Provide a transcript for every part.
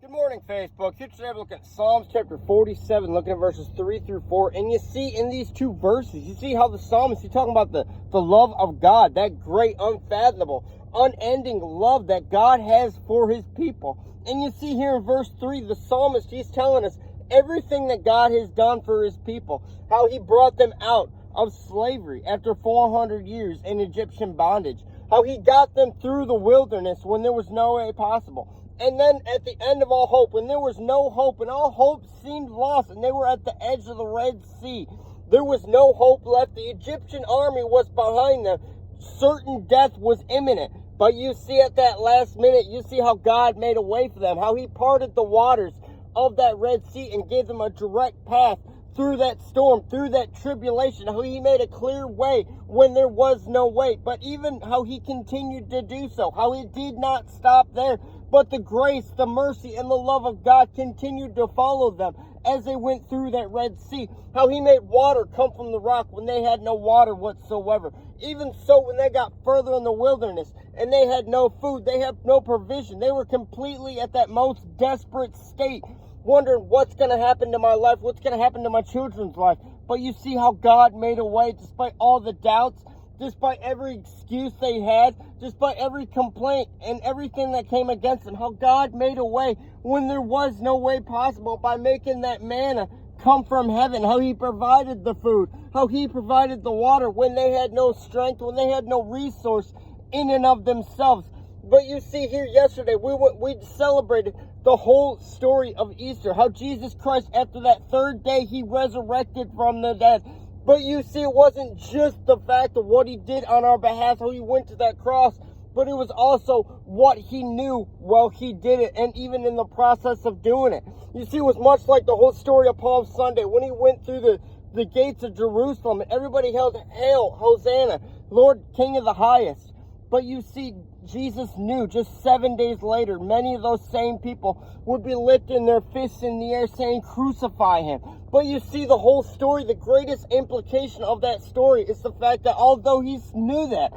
Good morning, Facebook. Here today we're looking at Psalms chapter 47, looking at verses 3 through 4. And you see in these two verses, you see how the psalmist, he's talking about the love of God, that great, unfathomable, unending love that God has for his people. And you see here in verse 3, the psalmist, he's telling us everything that God has done for his people, how he brought them out of slavery after 400 years in Egyptian bondage, how he got them through the wilderness when there was no way possible. And then at the end of all hope, when there was no hope and all hope seemed lost and they were at the edge of the Red Sea, there was no hope left. The Egyptian army was behind them. Certain death was imminent. But you see at that last minute, you see how God made a way for them, how he parted the waters of that Red Sea and gave them a direct path through that storm, through that tribulation, how he made a clear way when there was no way. But even how he continued to do so, how he did not stop there, but the grace, the mercy, and the love of God continued to follow them as they went through that Red Sea. How he made water come from the rock when they had no water whatsoever. Even so, when they got further in the wilderness and they had no food, they had no provision, they were completely at that most desperate state, wondering what's going to happen to my life, what's going to happen to my children's life. But you see how God made a way despite all the doubts, despite every excuse they had, despite every complaint and everything that came against them, how God made a way when there was no way possible by making that manna come from heaven, how he provided the food, how he provided the water when they had no strength, when they had no resource in and of themselves. But you see here yesterday, we celebrated the whole story of Easter, how Jesus Christ, after that third day, he resurrected from the dead. But you see, it wasn't just the fact of what he did on our behalf, how he went to that cross, but it was also what he knew while he did it, and even in the process of doing it. You see, it was much like the whole story of Palm Sunday, when he went through the gates of Jerusalem, and everybody held, "Hail, Hosanna, Lord, King of the highest." But you see, Jesus knew just 7 days later, many of those same people would be lifting their fists in the air saying, "Crucify him." But you see, the whole story, the greatest implication of that story is the fact that although he knew that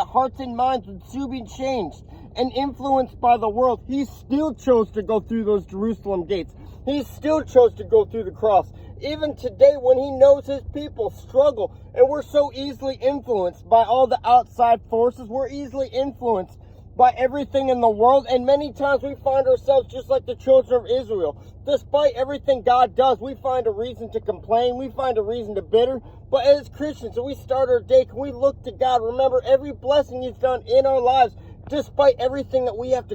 hearts and minds would soon be changed and influenced by the world, he still chose to go through those Jerusalem gates. He still chose to go through the cross. Even today, when he knows his people struggle, and we're so easily influenced by all the outside forces, we're easily influenced by everything in the world, and many times we find ourselves just like the children of Israel. Despite everything God does, we find a reason to complain, we find a reason to bitter. But as Christians, when we start our day, can we look to God, remember every blessing he's done in our lives, despite everything that we have to